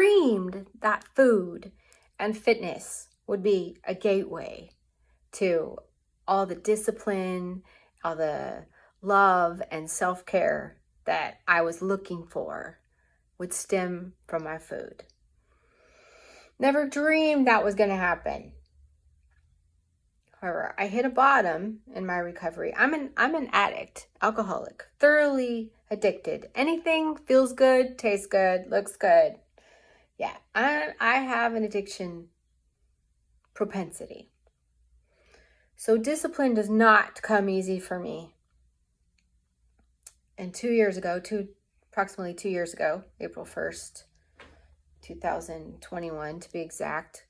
dreamed that food and fitness would be a gateway to all the discipline, all the love and self-care that I was looking for would stem from my food. Never dreamed that was going to happen. However, I hit a bottom in my recovery. I'm an addict, alcoholic, thoroughly addicted. Anything feels good, tastes good, looks good. Yeah, I have an addiction propensity. So discipline does not come easy for me. And approximately 2 years ago, April 1st, 2021 to be exact,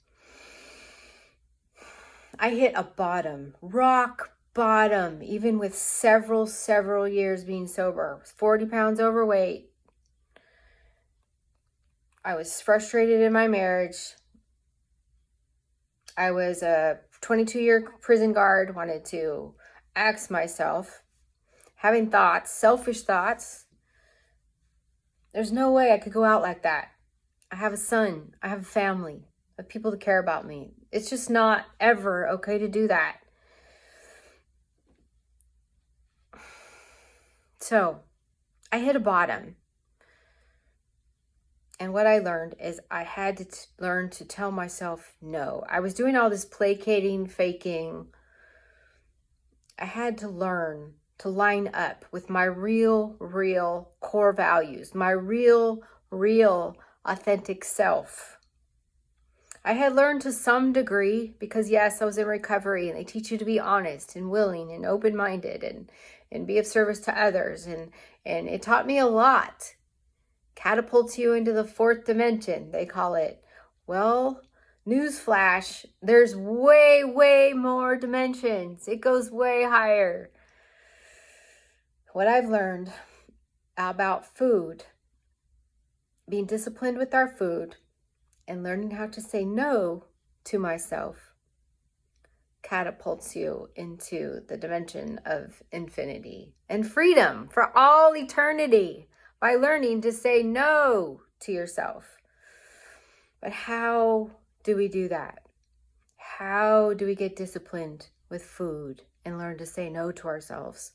I hit a bottom, rock bottom, even with several years being sober. 40 pounds overweight. I was frustrated in my marriage. I was a 22-year prison guard, wanted to axe myself, having thoughts, selfish thoughts. There's no way I could go out like that. I have a son, I have a family, I have people that care about me. It's just not ever okay to do that. So I hit a bottom. And what I learned is I had to learn to tell myself no. I was doing all this placating, faking. I had to learn to line up with my real core values, my real authentic self. I had learned to some degree because yes, I was in recovery and they teach you to be honest and willing and open-minded and be of service to others. And it taught me a lot. Catapults you into the fourth dimension, they call it. Well, newsflash, there's way more dimensions. It goes way higher. What I've learned about food, being disciplined with our food, and learning how to say no to myself catapults you into the dimension of infinity and freedom for all eternity by learning to say no to yourself. But how do we do that? How do we get disciplined with food and learn to say no to ourselves?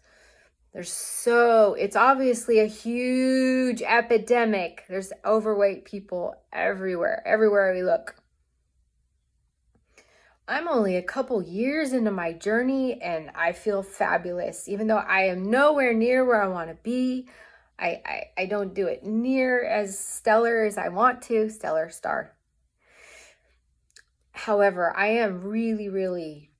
It's obviously a huge epidemic. There's overweight people everywhere we look. I'm only a couple years into my journey and I feel fabulous. Even though I am nowhere near where I want to be, I don't do it near as stellar as I want to, stellar star. However, I am really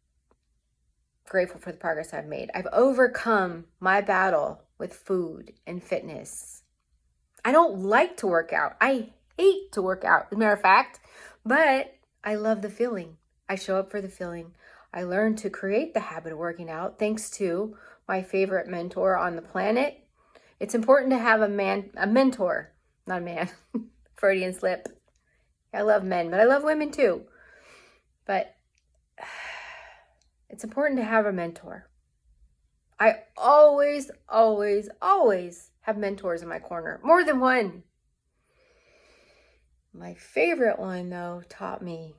grateful for the progress I've made. I've overcome my battle with food and fitness. I don't like to work out. I hate to work out, as a matter of fact, but I love the feeling. I show up for the feeling. I learned to create the habit of working out thanks to my favorite mentor on the planet. It's important to have a mentor, not a man, Freudian slip. I love men, but I love women too. But it's important to have a mentor. I always have mentors in my corner, more than one. My favorite one, though, taught me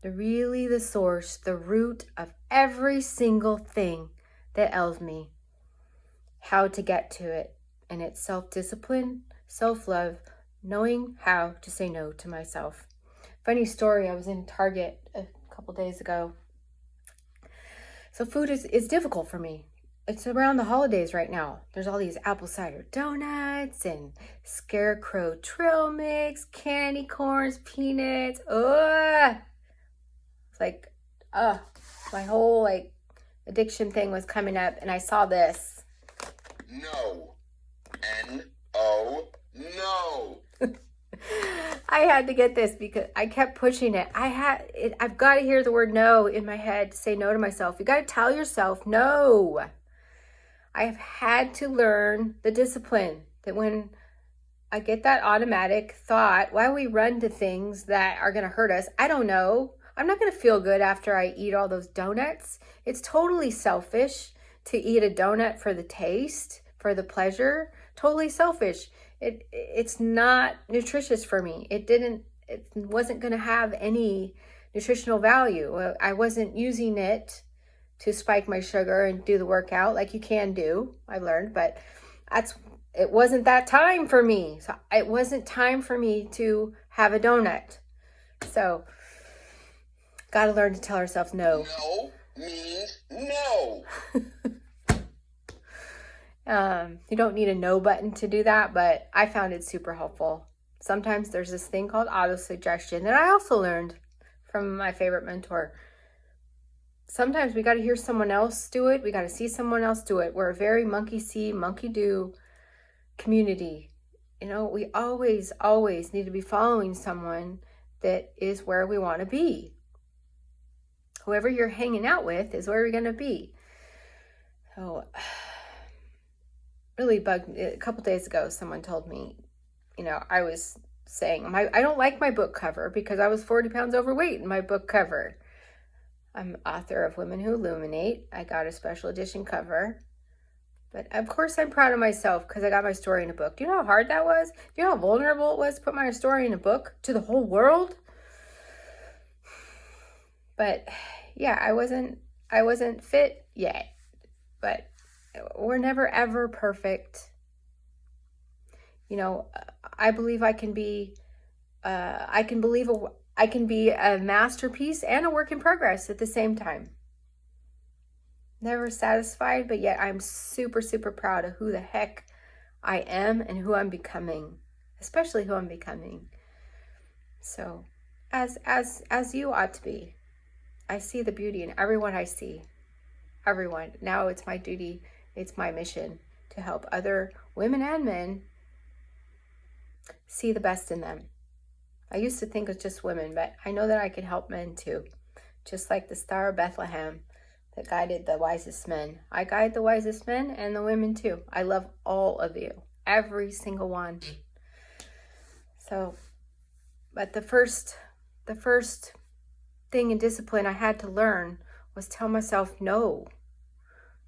the source, the root of every single thing that ails me, how to get to it. And it's self-discipline, self-love, knowing how to say no to myself. Funny story, I was in Target a couple days ago. So food is difficult for me. It's around the holidays right now. There's all these apple cider donuts and scarecrow trail mix, candy corns, peanuts. It's like, my whole addiction thing was coming up, and I saw this. No. N-O, no. I had to get this because I kept pushing it. I've got to hear the word no in my head to say no to myself. You got to tell yourself no. I have had to learn the discipline that when I get that automatic thought, why we run to things that are going to hurt us? I don't know. I'm not going to feel good after I eat all those donuts. It's totally selfish to eat a donut for the taste, for the pleasure. Totally selfish. it's not nutritious for me. It wasn't going to have any nutritional value. I wasn't using it to spike my sugar and do the workout like you can do, I've learned, but it wasn't that time for me. So it wasn't time for me to have a donut. So got to learn to tell ourselves no. No means no. You don't need a no button to do that, but I found it super helpful. Sometimes there's this thing called autosuggestion that I also learned from my favorite mentor. Sometimes we got to hear someone else do it. We got to see someone else do it. We're a very monkey see, monkey do community. You know, we always need to be following someone that is where we want to be. Whoever you're hanging out with is where you're going to be. So, really bugged me. A couple days ago, someone told me, you know, I was saying, I don't like my book cover because I was 40 pounds overweight in my book cover. I'm author of Women Who Illuminate. I got a special edition cover. But of course I'm proud of myself because I got my story in a book. Do you know how hard that was? Do you know how vulnerable it was to put my story in a book to the whole world? But yeah, I wasn't fit yet. But we're never ever perfect. You know, I believe I can be I can be a masterpiece and a work in progress at the same time. Never satisfied, but yet I'm super, super proud of who the heck I am and who I'm becoming, especially who I'm becoming. So, as you ought to be. I see the beauty in everyone I see. Everyone. Now it's my duty, it's my mission to help other women and men see the best in them. I used to think it was just women, but I know that I can help men too. Just like the Star of Bethlehem that guided the wisest men. I guide the wisest men and the women too. I love all of you, every single one. So, but the first thing in discipline I had to learn was tell myself no.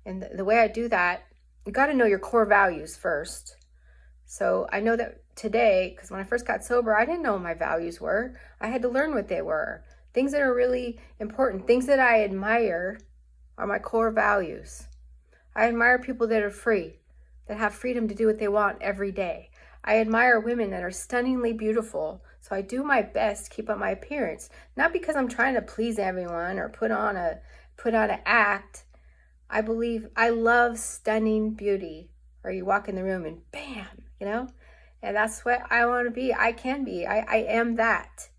And the way I do that, you got to know your core values first. So I know that today, because when I first got sober, I didn't know what my values were. I had to learn what they were. Things that are really important, things that I admire are my core values. I admire people that are free, that have freedom to do what they want every day. I admire women that are stunningly beautiful, so I do my best to keep up my appearance. Not because I'm trying to please everyone or put on an act. I love stunning beauty, or you walk in the room and bam, you know? And that's what I want to be. I can be. I am that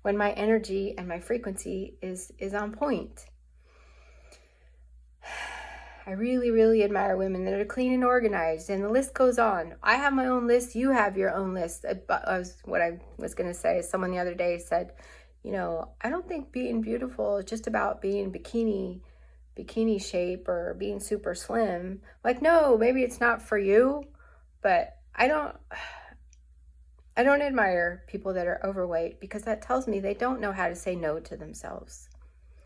when my energy and my frequency is on point. I really, really admire women that are clean and organized, and the list goes on. I have my own list. You have your own list. What I was going to say is someone the other day said, you know, I don't think being beautiful is just about being bikini shape or being super slim. Like, no, maybe it's not for you, but I don't admire people that are overweight because that tells me they don't know how to say no to themselves.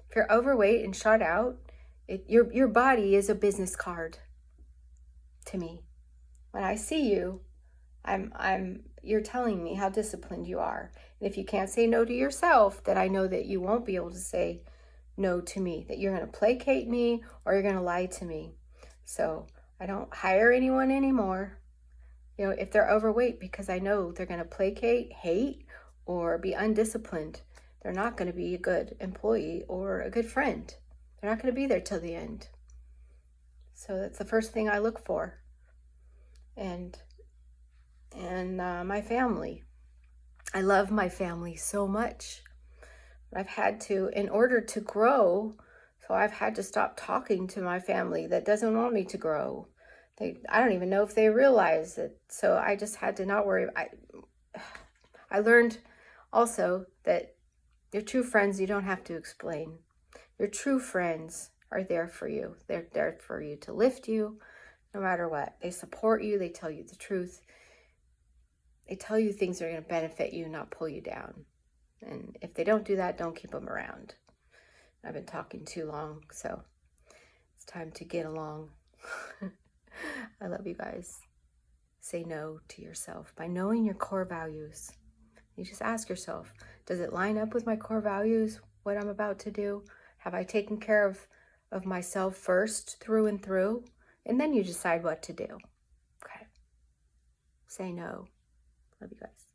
If you're overweight and shot out, your body is a business card to me. When I see you, you're telling me how disciplined you are. And if you can't say no to yourself, then I know that you won't be able to say no to me, that you're going to placate me or you're going to lie to me. So I don't hire anyone anymore, you know, if they're overweight, because I know they're going to placate, hate, or be undisciplined. They're not going to be a good employee or a good friend. They're not going to be there till the end. So that's the first thing I look for. And my family. I love my family so much. I've had to, in order to grow, so I've had to stop talking to my family that doesn't want me to grow. I don't even know if they realize it. So I just had to not worry. I learned also that your true friends, you don't have to explain. Your true friends are there for you. They're there for you to lift you no matter what. They support you. They tell you the truth. They tell you things that are going to benefit you, not pull you down. And if they don't do that, don't keep them around. I've been talking too long, so it's time to get along. I love you guys. say no to yourself by knowing your core values. You just ask yourself, does it line up with my core values, what I'm about to do? Have I taken care of myself first, through and through? And then you decide what to do. Okay. Say no. Love you guys.